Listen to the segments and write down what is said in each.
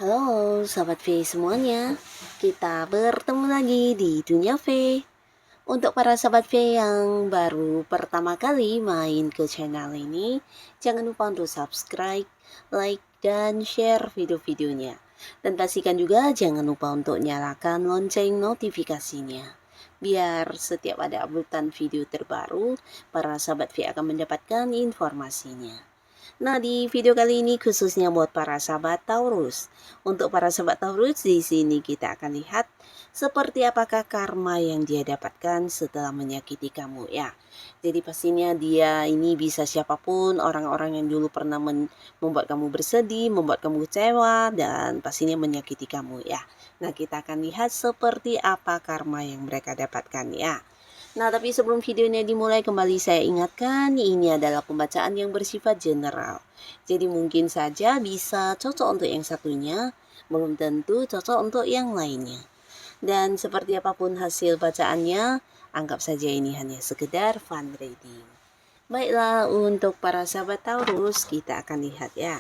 Halo Sobat V semuanya, kita bertemu lagi di Dunia V. Untuk para Sobat V yang baru pertama kali main ke channel ini, jangan lupa untuk subscribe, like, dan share video-videonya. Dan pastikan juga jangan lupa untuk nyalakan lonceng notifikasinya. Biar setiap ada uploadan video terbaru, para Sobat V akan mendapatkan informasinya. Nah, di video kali ini khususnya buat para sahabat Taurus. Untuk para sahabat Taurus, di sini kita akan lihat seperti apakah karma yang dia dapatkan setelah menyakiti kamu ya. Jadi pastinya dia ini bisa siapapun, orang-orang yang dulu pernah membuat kamu bersedih, membuat kamu kecewa, dan pastinya menyakiti kamu ya. Nah, kita akan lihat seperti apa karma yang mereka dapatkan ya. Nah, tapi sebelum videonya dimulai, kembali saya ingatkan, ini adalah pembacaan yang bersifat general. Jadi mungkin saja bisa cocok untuk yang satunya, belum tentu cocok untuk yang lainnya. Dan seperti apapun hasil bacaannya, anggap saja ini hanya sekedar fun reading. Baiklah, untuk para sahabat Taurus, kita akan lihat ya.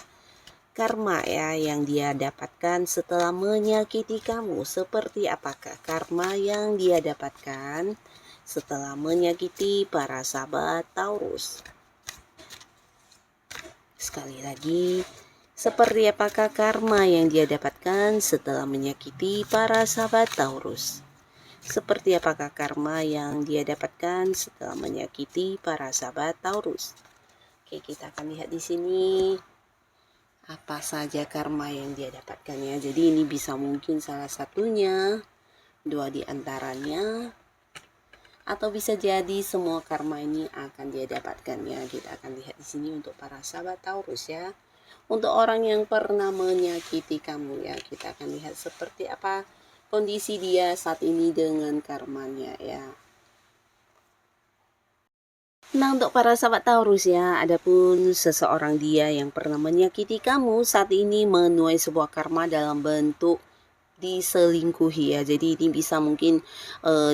Karma ya yang dia dapatkan setelah menyakiti kamu. Seperti apakah karma yang dia dapatkan setelah menyakiti para sahabat Taurus? Sekali lagi, seperti apakah karma yang dia dapatkan setelah menyakiti para sahabat Taurus? Seperti apakah karma yang dia dapatkan setelah menyakiti para sahabat Taurus? Oke, kita akan lihat di sini apa saja karma yang dia dapatkan ya. Jadi ini bisa mungkin salah satunya, dua di antaranya, atau bisa jadi semua karma ini akan dia dapatkan ya. Kita akan lihat di sini untuk para sahabat Taurus ya. Untuk orang yang pernah menyakiti kamu ya, kita akan lihat seperti apa kondisi dia saat ini dengan karmanya ya. Nah, untuk para sahabat Taurus ya, adapun seseorang dia yang pernah menyakiti kamu saat ini menuai sebuah karma dalam bentuk diselingkuhi ya. Jadi ini bisa mungkin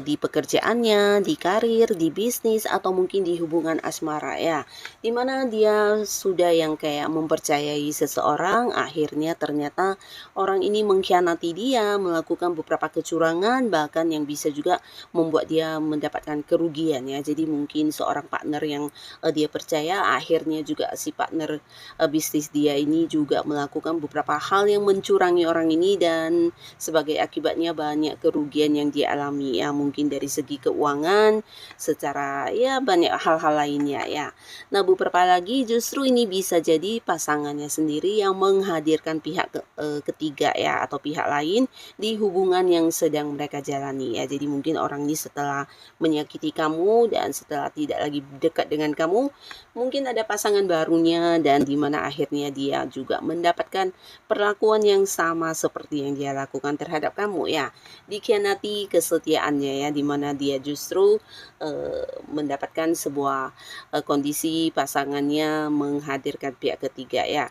di pekerjaannya, di karir, di bisnis, atau mungkin di hubungan asmara ya. Dimana dia sudah yang kayak mempercayai seseorang, akhirnya ternyata orang ini mengkhianati dia, melakukan beberapa kecurangan, bahkan yang bisa juga membuat dia mendapatkan kerugian ya. Jadi mungkin seorang partner yang dia percaya, akhirnya juga si partner bisnis dia ini juga melakukan beberapa hal yang mencurangi orang ini, dan sebagai akibatnya banyak kerugian yang dialami ya, mungkin dari segi keuangan, secara ya banyak hal-hal lainnya ya. Nah, beberapa lagi justru ini bisa jadi pasangannya sendiri yang menghadirkan pihak ketiga ya, atau pihak lain di hubungan yang sedang mereka jalani ya. Jadi mungkin orang ini setelah menyakiti kamu dan setelah tidak lagi dekat dengan kamu, mungkin ada pasangan barunya, dan dimana akhirnya dia juga mendapatkan perlakuan yang sama seperti yang dia lakukan terhadap kamu ya. Dikhianati kesetiaannya ya, dimana dia justru mendapatkan sebuah kondisi pasangannya menghadirkan pihak ketiga ya.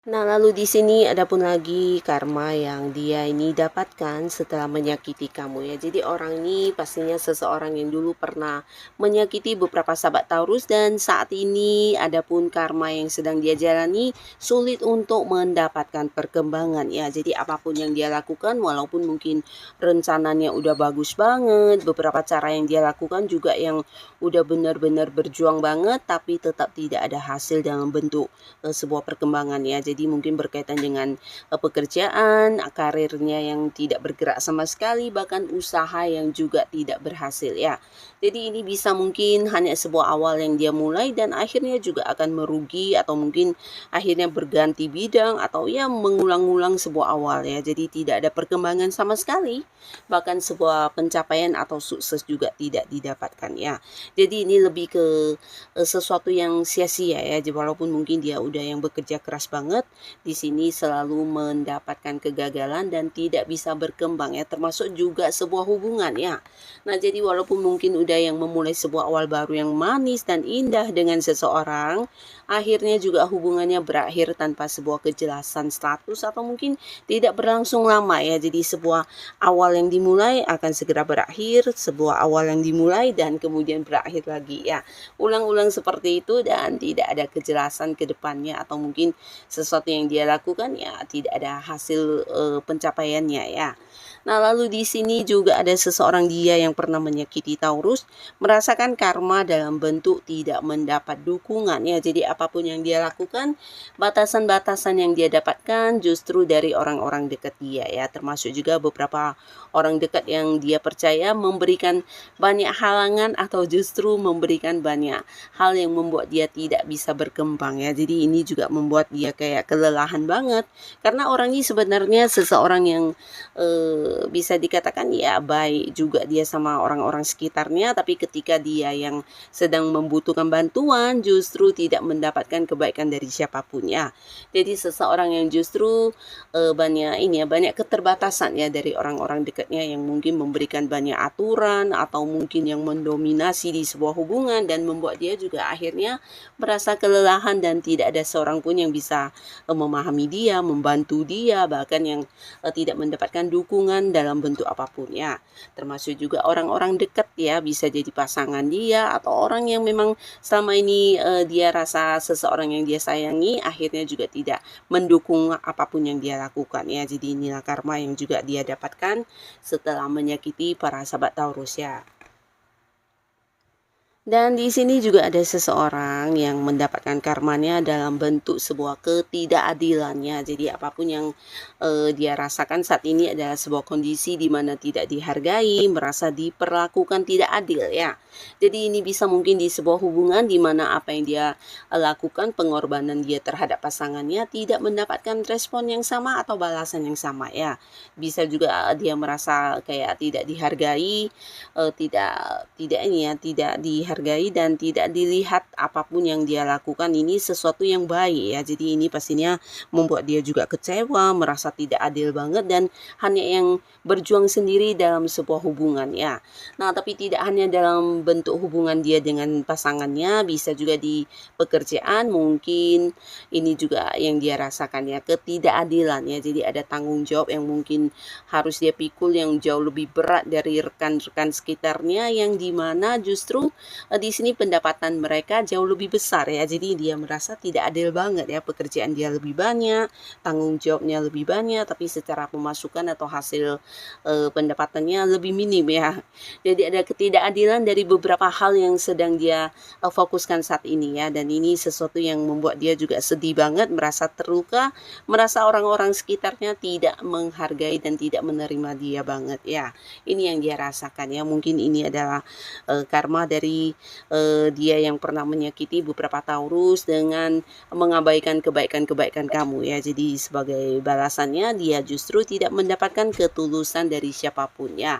Nah, lalu di sini ada pun lagi karma yang dia ini dapatkan setelah menyakiti kamu ya. Jadi orang ini pastinya seseorang yang dulu pernah menyakiti beberapa sahabat Taurus, dan saat ini ada pun karma yang sedang dia jalani, sulit untuk mendapatkan perkembangan ya. Jadi apapun yang dia lakukan, walaupun mungkin rencananya udah bagus banget, beberapa cara yang dia lakukan juga yang udah benar-benar berjuang banget, tapi tetap tidak ada hasil dalam bentuk sebuah perkembangan ya. Jadi mungkin berkaitan dengan pekerjaan, karirnya yang tidak bergerak sama sekali, bahkan usaha yang juga tidak berhasil ya. Jadi ini bisa mungkin hanya sebuah awal yang dia mulai, dan akhirnya juga akan merugi, atau mungkin akhirnya berganti bidang, atau ya mengulang-ulang sebuah awal ya. Jadi tidak ada perkembangan sama sekali, bahkan sebuah pencapaian atau sukses juga tidak didapatkan ya. Jadi ini lebih ke sesuatu yang sia-sia ya. Walaupun mungkin dia udah yang bekerja keras banget, banget. Di sini selalu mendapatkan kegagalan dan tidak bisa berkembang ya, termasuk juga sebuah hubungan ya. Nah, jadi walaupun mungkin udah yang memulai sebuah awal baru yang manis dan indah dengan seseorang, akhirnya juga hubungannya berakhir tanpa sebuah kejelasan status atau mungkin tidak berlangsung lama ya. Jadi sebuah awal yang dimulai akan segera berakhir, sebuah awal yang dimulai dan kemudian berakhir lagi ya. Ulang-ulang seperti itu dan tidak ada kejelasan ke depannya atau mungkin sesuatu yang dia lakukan ya tidak ada hasil pencapaiannya ya. Nah, lalu di sini juga ada seseorang dia yang pernah menyakiti Taurus, merasakan karma dalam bentuk tidak mendapat dukungan ya. Jadi apapun yang dia lakukan, batasan-batasan yang dia dapatkan justru dari orang-orang dekat dia ya, termasuk juga beberapa orang dekat yang dia percaya memberikan banyak halangan atau justru memberikan banyak hal yang membuat dia tidak bisa berkembang ya. Jadi ini juga membuat dia kayak kelelahan banget karena orang ini sebenarnya seseorang yang bisa dikatakan ya baik juga dia sama orang-orang sekitarnya, tapi ketika dia yang sedang membutuhkan bantuan justru tidak mendapatkan kebaikan dari siapapun ya. Jadi seseorang yang justru banyak keterbatasan ya dari orang-orang dekatnya yang mungkin memberikan banyak aturan atau mungkin yang mendominasi di sebuah hubungan dan membuat dia juga akhirnya merasa kelelahan dan tidak ada seorang pun yang bisa memahami dia, membantu dia, bahkan yang tidak mendapatkan dukungan dalam bentuk apapun ya, termasuk juga orang-orang dekat ya, bisa jadi pasangan dia atau orang yang memang selama ini dia rasa seseorang yang dia sayangi akhirnya juga tidak mendukung apapun yang dia lakukan ya. Jadi inilah karma yang juga dia dapatkan setelah menyakiti para sahabat Taurus ya. Dan di sini juga ada seseorang yang mendapatkan karmanya dalam bentuk sebuah ketidakadilannya. Jadi apapun yang dia rasakan saat ini adalah sebuah kondisi di mana tidak dihargai, merasa diperlakukan tidak adil ya. Jadi ini bisa mungkin di sebuah hubungan di mana apa yang dia lakukan, pengorbanan dia terhadap pasangannya tidak mendapatkan respon yang sama atau balasan yang sama ya. Bisa juga dia merasa kayak tidak dihargai, tidak dihargai dan tidak dilihat apapun yang dia lakukan ini sesuatu yang baik ya. Jadi ini pastinya membuat dia juga kecewa, merasa tidak adil banget dan hanya yang berjuang sendiri dalam sebuah hubungan ya. Nah, tapi tidak hanya dalam bentuk hubungan dia dengan pasangannya, bisa juga di pekerjaan mungkin ini juga yang dia rasakan ya, ketidakadilan ya. Jadi ada tanggung jawab yang mungkin harus dia pikul yang jauh lebih berat dari rekan-rekan sekitarnya yang dimana justru di sini pendapatan mereka jauh lebih besar ya. Jadi dia merasa tidak adil banget ya, pekerjaan dia lebih banyak, tanggung jawabnya lebih banyak, tapi secara pemasukan atau hasil pendapatannya lebih minim ya. Jadi ada ketidakadilan dari beberapa hal yang sedang dia fokuskan saat ini ya, dan ini sesuatu yang membuat dia juga sedih banget, merasa terluka, merasa orang-orang sekitarnya tidak menghargai dan tidak menerima dia banget ya. Ini yang dia rasakan ya. Mungkin ini adalah karma dari dia yang pernah menyakiti beberapa Taurus dengan mengabaikan kebaikan-kebaikan kamu ya. Jadi sebagai balasannya dia justru tidak mendapatkan ketulusan dari siapapun ya.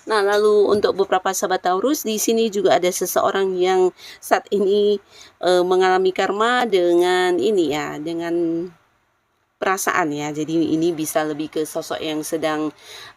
Nah, lalu untuk beberapa sahabat Taurus di sini juga ada seseorang yang saat ini mengalami karma dengan ini ya, dengan perasaan ya. Jadi ini bisa lebih ke sosok yang sedang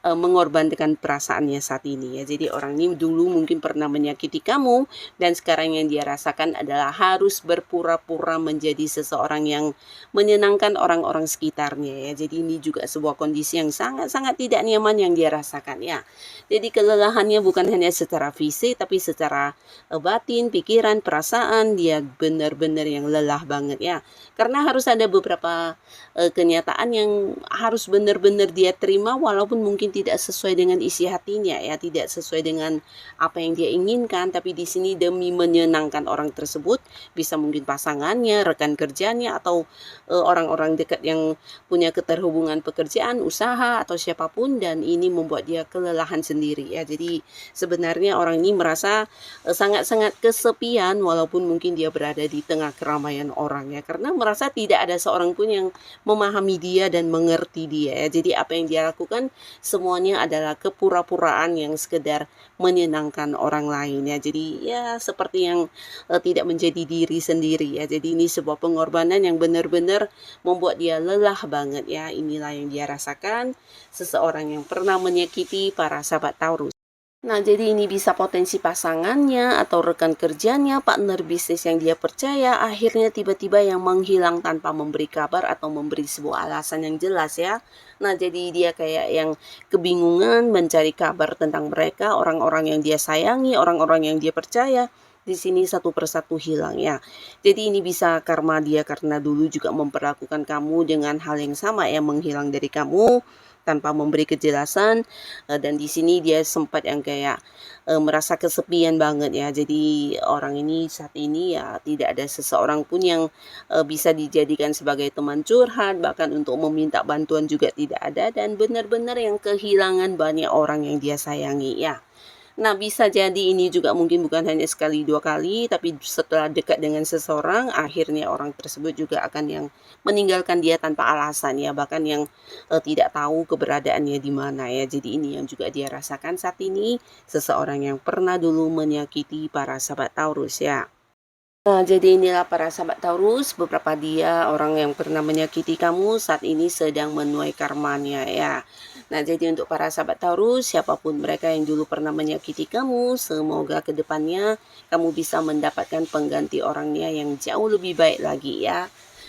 mengorbankan perasaannya saat ini ya. Jadi orang ini dulu mungkin pernah menyakiti kamu dan sekarang yang dia rasakan adalah harus berpura-pura menjadi seseorang yang menyenangkan orang-orang sekitarnya ya. Jadi ini juga sebuah kondisi yang sangat-sangat tidak nyaman yang dia rasakan ya. Jadi kelelahannya bukan hanya secara fisik tapi secara batin, pikiran, perasaan, dia benar-benar yang lelah banget ya. Karena harus ada beberapa kenyataan yang harus benar-benar dia terima walaupun mungkin tidak sesuai dengan isi hatinya ya, tidak sesuai dengan apa yang dia inginkan, tapi di sini demi menyenangkan orang tersebut, bisa mungkin pasangannya, rekan kerjanya atau orang-orang dekat yang punya keterhubungan pekerjaan, usaha atau siapapun, dan ini membuat dia kelelahan sendiri ya. Jadi sebenarnya orang ini merasa sangat-sangat kesepian walaupun mungkin dia berada di tengah keramaian orang ya, karena merasa tidak ada seorang pun yang memahami dia dan mengerti dia ya. Jadi apa yang dia lakukan semuanya adalah kepura-puraan yang sekedar menyenangkan orang lain ya. Jadi ya seperti yang tidak menjadi diri sendiri ya. Jadi ini sebuah pengorbanan yang benar-benar membuat dia lelah banget ya. Inilah yang dia rasakan seseorang yang pernah menyakiti para sahabat Taurus. Nah, jadi ini bisa potensi pasangannya atau rekan kerjanya, partner bisnis yang dia percaya, akhirnya tiba-tiba yang menghilang tanpa memberi kabar atau memberi sebuah alasan yang jelas ya. Nah, jadi dia kayak yang kebingungan mencari kabar tentang mereka, orang-orang yang dia sayangi, orang-orang yang dia percaya. Di sini satu persatu hilang ya. Jadi ini bisa karma dia karena dulu juga memperlakukan kamu dengan hal yang sama ya, menghilang dari kamu tanpa memberi kejelasan, dan di sini dia sempat yang kayak merasa kesepian banget ya. Jadi orang ini saat ini ya tidak ada seseorang pun yang bisa dijadikan sebagai teman curhat, bahkan untuk meminta bantuan juga tidak ada, dan benar-benar yang kehilangan banyak orang yang dia sayangi ya. Nah, bisa jadi ini juga mungkin bukan hanya sekali dua kali, tapi setelah dekat dengan seseorang, akhirnya orang tersebut juga akan yang meninggalkan dia tanpa alasan ya, bahkan yang tidak tahu keberadaannya di mana ya. Jadi ini yang juga dia rasakan saat ini, seseorang yang pernah dulu menyakiti para sahabat Taurus ya. Nah, jadi inilah para sahabat Taurus, beberapa dia orang yang pernah menyakiti kamu saat ini sedang menuai karmanya ya. Nah, jadi untuk para sahabat Taurus, siapapun mereka yang dulu pernah menyakiti kamu, semoga kedepannya kamu bisa mendapatkan pengganti orangnya yang jauh lebih baik lagi ya.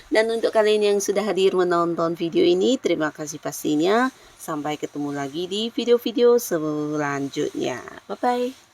Dan untuk kalian yang sudah hadir menonton video ini, terima kasih pastinya. Sampai ketemu lagi di video-video selanjutnya. Bye-bye.